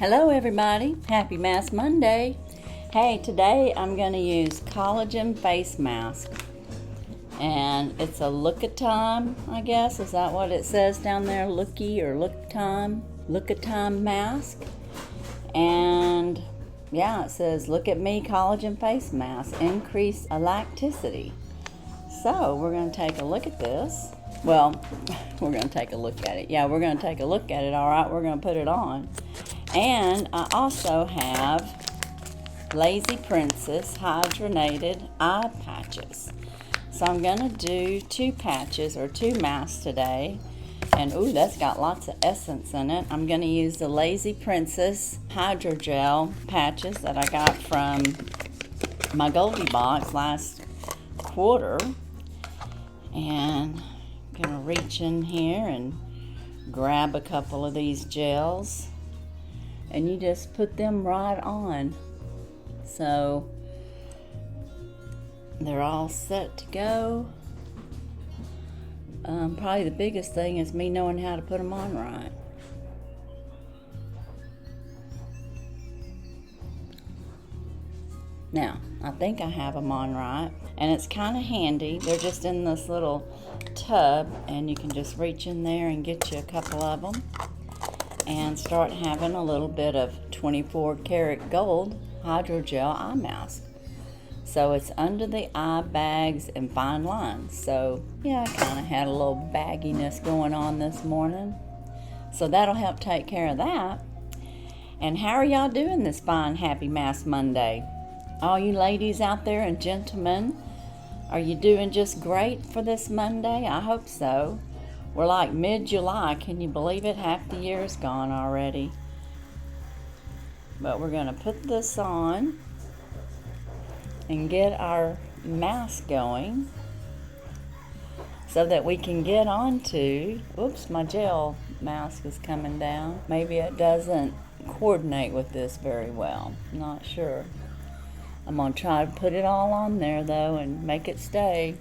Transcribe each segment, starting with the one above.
Hello everybody, happy Mask Monday. Hey, today I'm going to use Collagen face mask. And it's a look-a-time, I guess. Is that what it says down there? Looky or look-time? Look-a-time mask. And yeah, it says, look at me collagen face mask. Increase elasticity. So we're going to take a look at this. Well, we're going to take a look at it. Yeah, we're going to take a look at it, all right? We're going to put it on. And I also have Lazy Princess hydrogenated eye patches. So I'm going to do 2 patches or 2 masks today. And ooh, that's got lots of essence in it. I'm going to use the Lazy Princess Hydrogel patches that I got from my Goldie box last quarter. And I'm going to reach in here and grab a couple of these gels. And you just put them right on. So they're all set to go. Probably the biggest thing is me knowing how to put them on right. Now, I think I have them on right. And it's kind of handy. They're just in this little tub. And you can just reach in there and get you a couple of them. And start having a little bit of 24 karat gold hydrogel eye mask. So it's under the eye bags and fine lines. So yeah, I kind of had a little bagginess going on this morning. So that'll help take care of that. And how are y'all doing this fine happy Mask Monday? All you ladies out there and gentlemen, are you doing just great for this Monday? I hope so. We're like mid-July. Can you believe it? Half the year's gone already. But we're going to put this on and get our mask going so that we can get on to... Oops, my gel mask is coming down. Maybe it doesn't coordinate with this very well. Not sure. I'm going to try to put it all on there, though, and make it stay.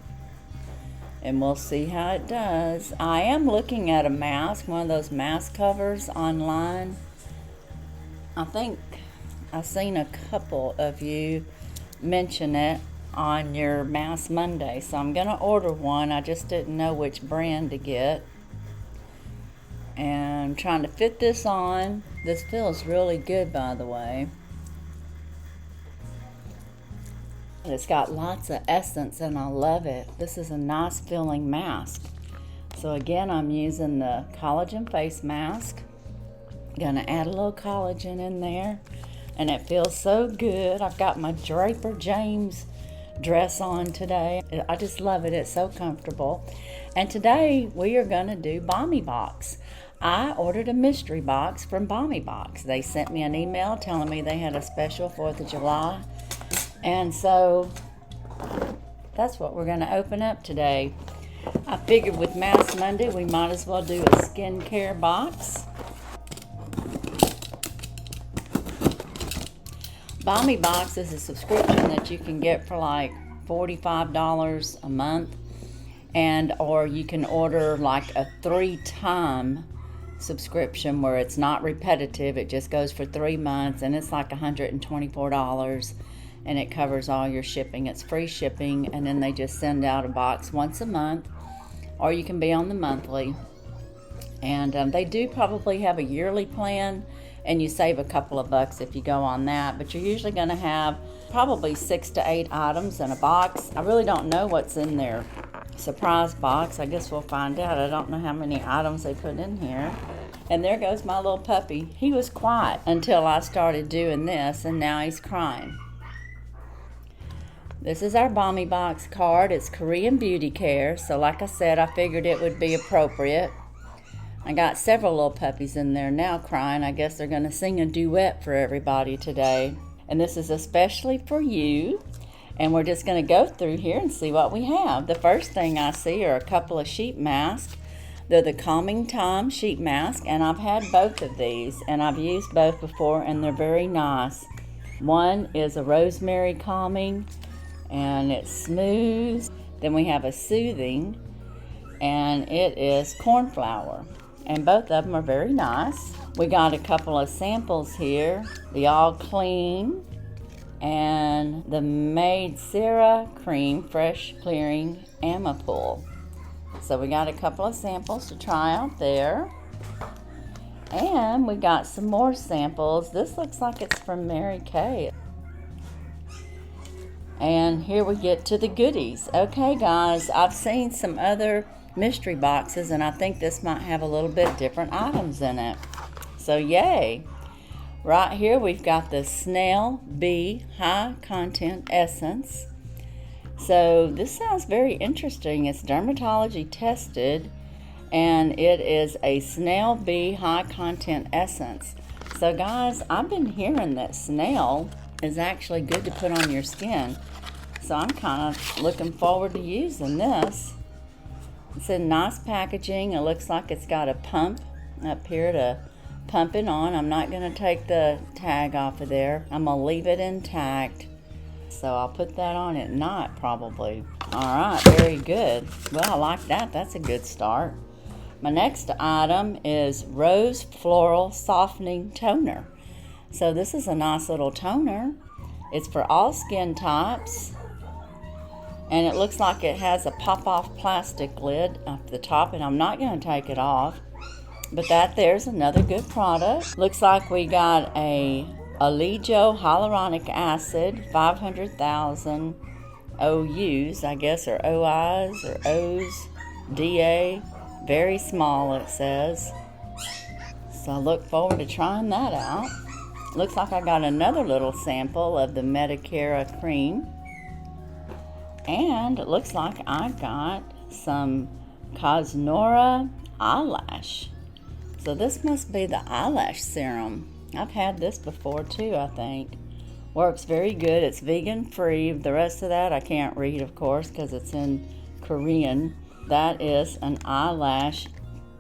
And we'll see how it does. I am looking at a mask, one of those mask covers online. I think I've seen a couple of you mention it on your Mask Monday. So I'm going to order one. I just didn't know which brand to get. And I'm trying to fit this on. This feels really good, by the way. It's got lots of essence and I love it. This is a nice feeling mask. So again, I'm using the collagen face mask. Gonna add a little collagen in there. And it feels so good. I've got my Draper James dress on today. I just love it. It's so comfortable. And today we are gonna do Bomibox. I ordered a mystery box from Bomibox. They sent me an email telling me they had a special 4th of July. And so that's what we're going to open up today. I figured with Mask Monday we might as well do a skincare box. Bomibox is a subscription that you can get for like $45 a month, and or you can order like a 3-time subscription where it's not repetitive. It just goes for 3 months and it's like $124. And it covers all your shipping. It's free shipping, and then they just send out a box once a month, or you can be on the monthly. And they do probably have a yearly plan, and you save a couple of bucks if you go on that. But you're usually going to have probably 6 to 8 items in a box. I really don't know what's in their surprise box. I guess we'll find out. I don't know how many items they put in here. And there goes my little puppy. He was quiet until I started doing this, and now he's crying. This is our Bomibox card. It's Korean Beauty Care. So like I said, I figured it would be appropriate. I got several little puppies in there now crying. I guess they're going to sing a duet for everybody today. And this is especially for you. And we're just going to go through here and see what we have. The first thing I see are a couple of sheet masks. They're the Calming Time sheet mask. And I've had both of these. And I've used both before, and they're very nice. One is a Rosemary Calming, and it's smooth. Then we have a Soothing, and it is Cornflower. and both of them are very nice. We got a couple of samples here, the All Clean and the Maid Sarah Cream Fresh Clearing Amapool. So we got a couple of samples to try out there. And we got some more samples. This looks like it's from Mary Kay. And here we get to the goodies. Okay, guys, I've seen some other mystery boxes, and I think this might have a little bit different items in it. So, yay. Right here, we've got the Snail Bee High Content Essence. So, this sounds very interesting. It's dermatology tested, and it is a Snail Bee High Content Essence. So, guys, I've been hearing that snail is actually good to put on your skin. So I'm kind of looking forward to using this. It's in nice packaging. It looks like it's got a pump up here to pump it on. I'm not going to take the tag off of there. I'm going to leave it intact. So I'll put that on at night probably. Alright, very good. Well, I like that. That's a good start. My next item is Rose Floral Softening Toner. So this is a nice little toner. It's for all skin types. And it looks like it has a pop-off plastic lid up the top, and I'm not going to take it off. But there's another good product. Looks like we got a Hydrogel Hyaluronic Acid, 500,000 OUs, I guess, or OIs, or O's, DA. Very small, it says. So I look forward to trying that out. Looks like I got another little sample of the Medicare cream. And it looks like I got some Cosnora eyelash. So this must be the eyelash serum. I've had this before too, I think. Works very good. It's vegan free. The rest of that I can't read, of course, because it's in Korean. That is an eyelash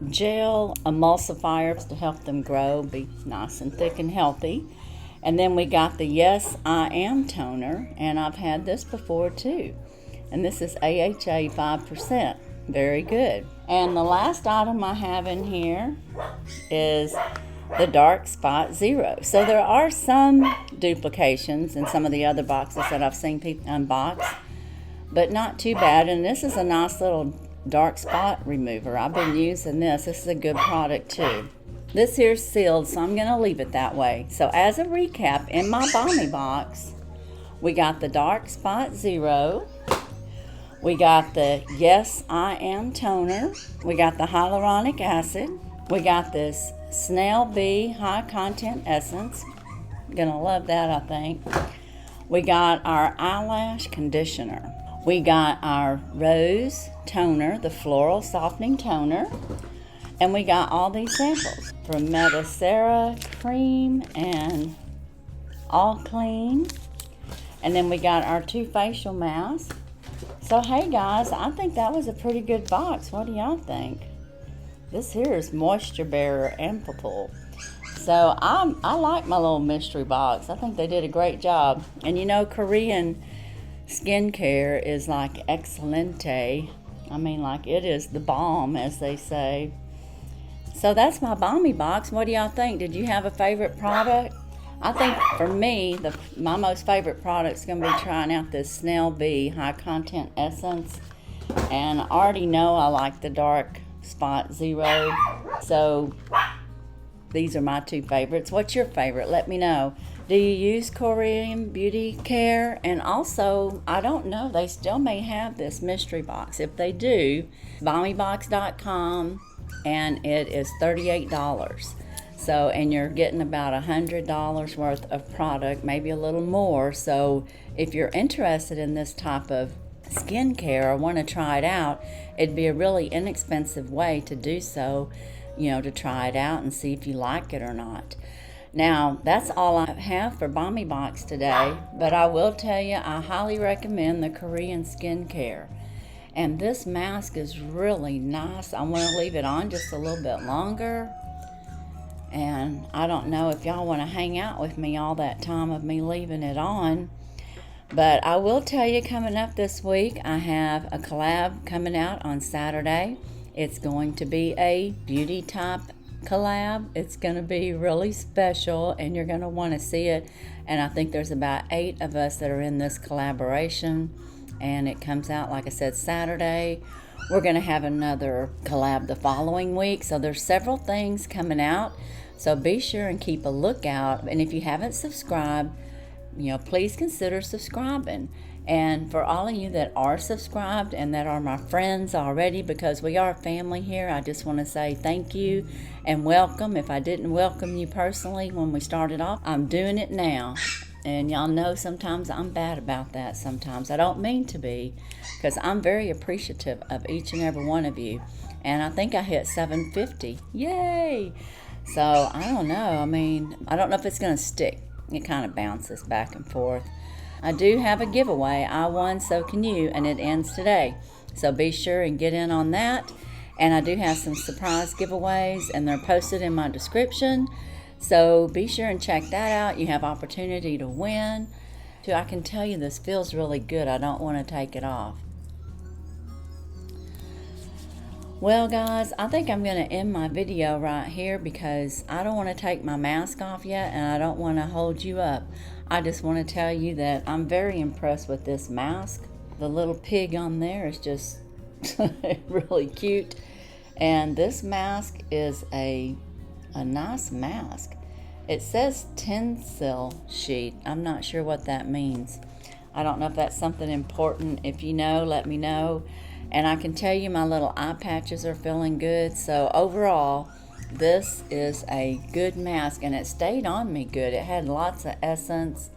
gel emulsifier to help them grow, be nice and thick and healthy. And then we got the Yes I Am toner, and I've had this before too. And this is AHA 5%. Very good. And the last item I have in here is the Dark Spot Zero. So there are some duplications in some of the other boxes that I've seen people unbox, but not too bad. And this is a nice little dark spot remover. I've been using this. This is a good product too. This here's sealed, so I'm going to leave it that way. So as a recap, in my Bomibox, we got the Dark Spot Zero. We got the Yes I Am toner. We got the hyaluronic acid. We got this Snail Bee High Content Essence. Gonna love that, I think. We got our eyelash conditioner. We got our rose toner, the floral softening toner. And we got all these samples from Medicera Cream and All Clean. And then we got our 2 facial masks. So hey guys, I think that was a pretty good box. What do y'all think? This here is Moisture Bearer Ampoule. So I like my little mystery box. I think they did a great job. And you know, Korean skincare is like excelente. I mean, like it is the bomb, as they say. So that's my Bomibox. What do y'all think? Did you have a favorite product? I think for me, my most favorite product is going to be trying out this Snail Bee High Content Essence. And I already know I like the Dark Spot Zero. So these are my 2 favorites. What's your favorite? Let me know. Do you use Korean beauty care? And also, I don't know, they still may have this mystery box. If they do, Bomibox.com, and it is $38. So, and you're getting about $100 worth of product, maybe a little more. So if you're interested in this type of skincare or want to try it out, it'd be a really inexpensive way to do so, you know, to try it out and see if you like it or not. Now, that's all I have for Bomibox today, but I will tell you, I highly recommend the Korean skincare. And this mask is really nice. I want to leave it on just a little bit longer. And I don't know if y'all want to hang out with me all that time of me leaving it on. But I will tell you, coming up this week, I have a collab coming out on Saturday. It's going to be a beauty type collab. It's going to be really special and you're going to want to see it. And I think there's about 8 of us that are in this collaboration, and it comes out, like I said, Saturday. We're going to have another collab the following week, so there's several things coming out, so be sure and keep a lookout. And if you haven't subscribed, please consider subscribing. And for all of you that are subscribed and that are my friends already, because we are family here, I just want to say thank you and welcome. If I didn't welcome you personally when we started off, I'm doing it now. And y'all know sometimes I'm bad about that. Sometimes I don't mean to be, because I'm very appreciative of each and every one of you. And I think I hit 750. Yay! So I don't know. I don't know if it's going to stick. It kind of bounces back and forth. I do have a giveaway. I won, so can you, and it ends today. So be sure and get in on that. And I do have some surprise giveaways, and they're posted in my description. So be sure and check that out. You have opportunity to win. I can tell you this feels really good. I don't want to take it off. Well, guys, I think I'm going to end my video right here because I don't want to take my mask off yet, and I don't want to hold you up. I just want to tell you that I'm very impressed with this mask. The little pig on there is just really cute. And this mask is a nice mask. It says tinsel sheet. I'm not sure what that means. I don't know if that's something important. If you know, let me know. And I can tell you my little eye patches are feeling good. So overall, this is a good mask, and it stayed on me good. It had lots of essence,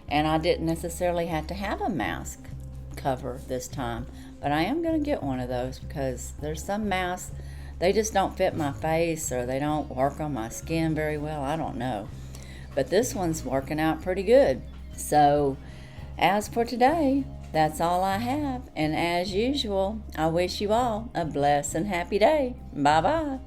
and I didn't necessarily have to have a mask cover this time. But I am going to get one of those because there's some masks, they just don't fit my face, or they don't work on my skin very well. I don't know. But this one's working out pretty good. So as for today, that's all I have. And as usual, I wish you all a blessed and happy day. Bye-bye.